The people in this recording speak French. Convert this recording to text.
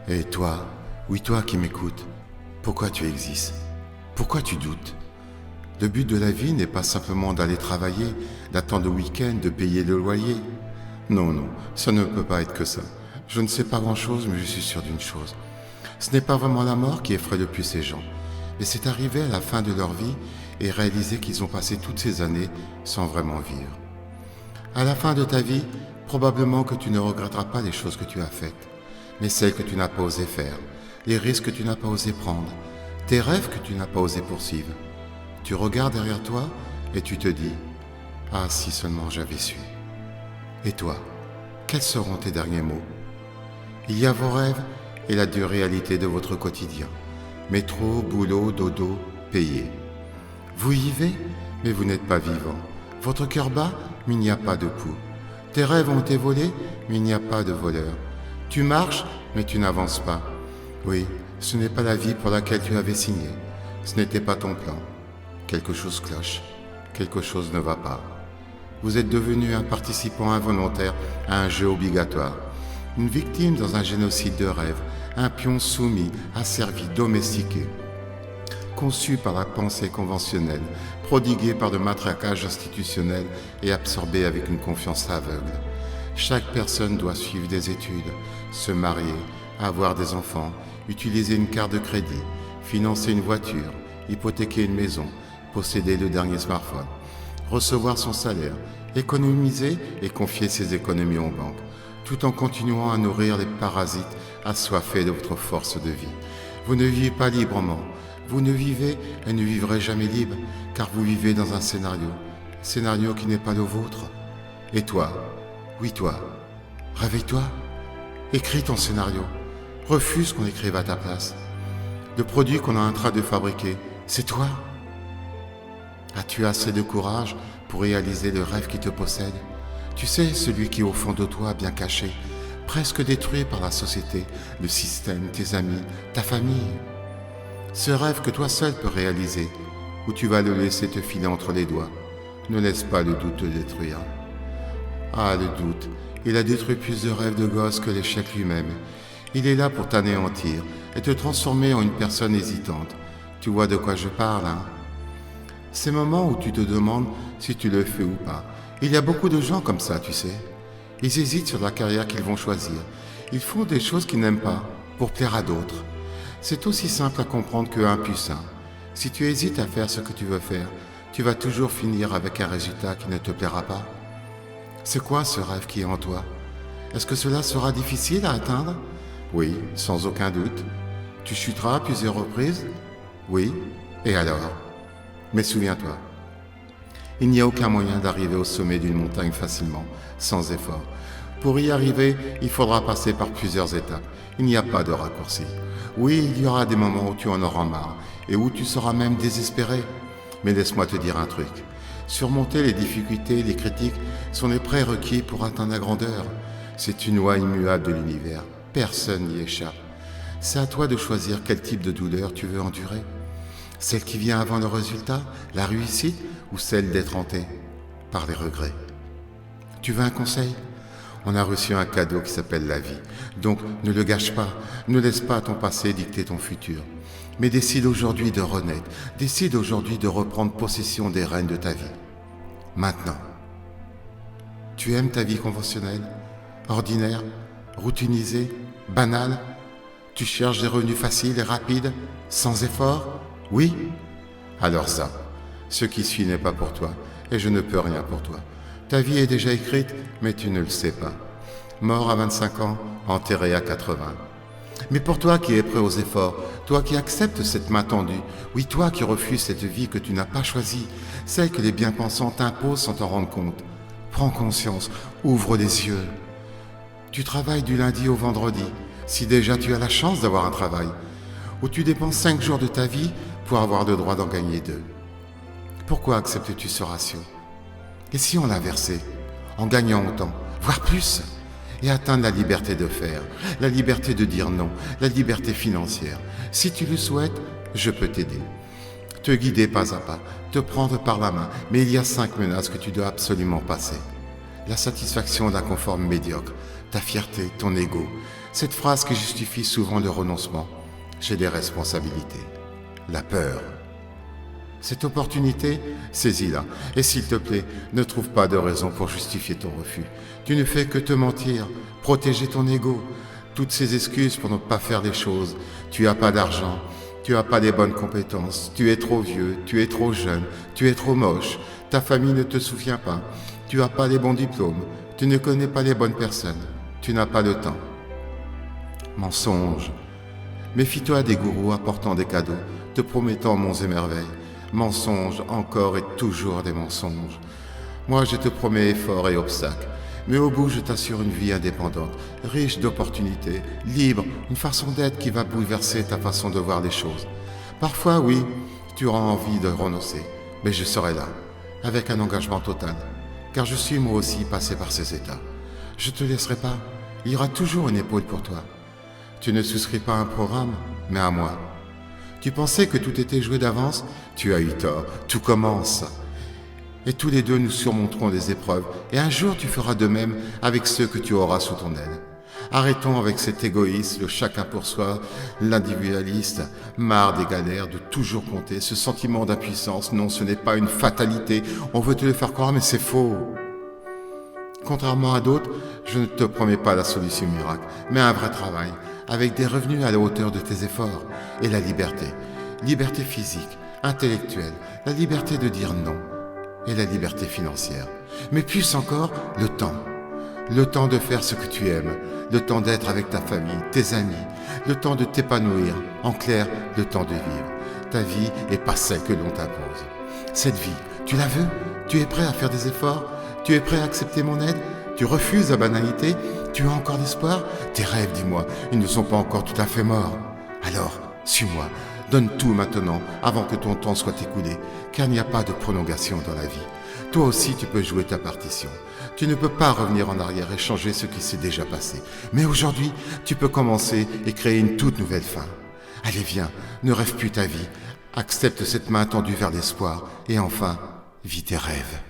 Et toi, oui toi qui m'écoutes, pourquoi tu existes? Pourquoi tu doutes? Le but de la vie n'est pas simplement d'aller travailler, d'attendre le week-end, de payer le loyer. Non, non, ça ne peut pas être que ça. Je ne sais pas grand-chose, mais je suis sûr d'une chose. Ce n'est pas vraiment la mort qui effraie le plus ces gens, mais c'est arriver à la fin de leur vie et réaliser qu'ils ont passé toutes ces années sans vraiment vivre. À la fin de ta vie, probablement que tu ne regretteras pas les choses que tu as faites, mais celles que tu n'as pas osé faire, les risques que tu n'as pas osé prendre, tes rêves que tu n'as pas osé poursuivre. Tu regardes derrière toi et tu te dis « Ah, si seulement j'avais su ». Et toi, quels seront tes derniers mots? Il y a vos rêves et la dure réalité de votre quotidien. Métro, boulot, dodo, payé. Vous vivez, mais vous n'êtes pas vivant. Votre cœur bat, mais il n'y a pas de pouls. Tes rêves ont été volés, mais il n'y a pas de voleur. Tu marches, mais tu n'avances pas. Oui, ce n'est pas la vie pour laquelle tu avais signé. Ce n'était pas ton plan. Quelque chose cloche. Quelque chose ne va pas. Vous êtes devenu un participant involontaire à un jeu obligatoire. Une victime dans un génocide de rêve. Un pion soumis, asservi, domestiqué. Conçu par la pensée conventionnelle, prodigué par le matraquage institutionnel et absorbé avec une confiance aveugle. Chaque personne doit suivre des études, se marier, avoir des enfants, utiliser une carte de crédit, financer une voiture, hypothéquer une maison, posséder le dernier smartphone, recevoir son salaire, économiser et confier ses économies aux banques, tout en continuant à nourrir les parasites assoiffés de votre force de vie. Vous ne vivez pas librement. Vous ne vivez et ne vivrez jamais libre, car vous vivez dans un scénario qui n'est pas le vôtre. Et toi, oui toi, réveille-toi, écris ton scénario, refuse qu'on écrive à ta place. Le produit qu'on est en train de fabriquer, c'est toi. As-tu assez de courage pour réaliser le rêve qui te possède? Tu sais, celui qui est au fond de toi, bien caché, presque détruit par la société, le système, tes amis, ta famille. Ce rêve que toi seul peux réaliser, ou tu vas le laisser te filer entre les doigts. Ne laisse pas le doute te détruire. Ah, le doute, il a détruit plus de rêves de gosse que l'échec lui-même. Il est là pour t'anéantir et te transformer en une personne hésitante. Tu vois de quoi je parle, hein? Ces moments où tu te demandes si tu le fais ou pas. Il y a beaucoup de gens comme ça, tu sais. Ils hésitent sur la carrière qu'ils vont choisir. Ils font des choses qu'ils n'aiment pas, pour plaire à d'autres. C'est aussi simple à comprendre que 1 plus 1. Si tu hésites à faire ce que tu veux faire, tu vas toujours finir avec un résultat qui ne te plaira pas. C'est quoi ce rêve qui est en toi? Est-ce que cela sera difficile à atteindre? Oui, sans aucun doute. Tu chuteras à plusieurs reprises? Oui, et alors? Mais souviens-toi, il n'y a aucun moyen d'arriver au sommet d'une montagne facilement, sans effort. Pour y arriver, il faudra passer par plusieurs étapes. Il n'y a pas de raccourci. Oui, il y aura des moments où tu en auras marre et où tu seras même désespéré. Mais laisse-moi te dire un truc. Surmonter les difficultés, les critiques sont les prérequis pour atteindre la grandeur. C'est une loi immuable de l'univers. Personne n'y échappe. C'est à toi de choisir quel type de douleur tu veux endurer. Celle qui vient avant le résultat, la réussite, ou celle d'être hanté par les regrets. Tu veux un conseil? On a reçu un cadeau qui s'appelle la vie. Donc ne le gâche pas, ne laisse pas ton passé dicter ton futur. Mais décide aujourd'hui de renaître, décide aujourd'hui de reprendre possession des rênes de ta vie. Maintenant. Tu aimes ta vie conventionnelle, ordinaire, routinisée, banale? Tu cherches des revenus faciles et rapides, sans effort? Oui? Alors ça, ce qui suit n'est pas pour toi, et je ne peux rien pour toi. Ta vie est déjà écrite, mais tu ne le sais pas. Mort à 25 ans, enterré à 80. Mais pour toi qui es prêt aux efforts, toi qui acceptes cette main tendue, oui, toi qui refuses cette vie que tu n'as pas choisie, celle que les bien-pensants t'imposent sans t'en rendre compte, prends conscience, ouvre les yeux. Tu travailles du lundi au vendredi, si déjà tu as la chance d'avoir un travail, où tu dépenses 5 jours de ta vie pour avoir le droit d'en gagner 2. Pourquoi acceptes-tu ce ratio? Et si on l'inversait, en gagnant autant, voire plus, et atteindre la liberté de faire, la liberté de dire non, la liberté financière? Si tu le souhaites, je peux t'aider. Te guider pas à pas, te prendre par la main, mais il y a 5 menaces que tu dois absolument passer. La satisfaction d'un confort médiocre, ta fierté, ton ego, Cette phrase qui justifie souvent le renoncement. J'ai des responsabilités. La peur. Cette opportunité, saisis-la. Et s'il te plaît, ne trouve pas de raison pour justifier ton refus. Tu ne fais que te mentir, protéger ton ego. Toutes ces excuses pour ne pas faire les choses. Tu n'as pas d'argent, tu n'as pas les bonnes compétences, tu es trop vieux, tu es trop jeune, tu es trop moche, ta famille ne te souvient pas, tu n'as pas les bons diplômes, tu ne connais pas les bonnes personnes, tu n'as pas de temps. Mensonge. Méfie-toi des gourous apportant des cadeaux, te promettant monts et merveilles. Mensonges, encore et toujours des mensonges. Moi, je te promets efforts et obstacles, mais au bout, je t'assure une vie indépendante, riche d'opportunités, libre, une façon d'être qui va bouleverser ta façon de voir les choses. Parfois, oui, tu auras envie de renoncer, mais je serai là, avec un engagement total, car je suis moi aussi passé par ces états. Je ne te laisserai pas, il y aura toujours une épaule pour toi. Tu ne souscris pas à un programme, mais à moi. Tu pensais que tout était joué d'avance? Tu as eu tort, tout commence. Et tous les deux nous surmonterons des épreuves, et un jour tu feras de même avec ceux que tu auras sous ton aile. Arrêtons avec cet égoïsme, le chacun pour soi, l'individualiste, marre des galères, de toujours compter, ce sentiment d'impuissance. Non, ce n'est pas une fatalité, on veut te le faire croire, mais c'est faux. Contrairement à d'autres, je ne te promets pas la solution miracle, mais un vrai travail, avec des revenus à la hauteur de tes efforts, et la liberté. Liberté physique, intellectuelle, la liberté de dire non, et la liberté financière. Mais plus encore, le temps. Le temps de faire ce que tu aimes, le temps d'être avec ta famille, tes amis, le temps de t'épanouir, en clair, le temps de vivre. Ta vie et pas celle que l'on t'impose. Cette vie, tu la veux? Tu es prêt à faire des efforts? Tu es prêt à accepter mon aide? Tu refuses la banalité? Tu as encore d'espoir? Tes rêves, dis-moi, ils ne sont pas encore tout à fait morts. Alors, suis-moi, donne tout maintenant, avant que ton temps soit écoulé, car il n'y a pas de prolongation dans la vie. Toi aussi, tu peux jouer ta partition. Tu ne peux pas revenir en arrière et changer ce qui s'est déjà passé. Mais aujourd'hui, tu peux commencer et créer une toute nouvelle fin. Allez, viens, ne rêve plus ta vie. Accepte cette main tendue vers l'espoir et enfin, vis tes rêves.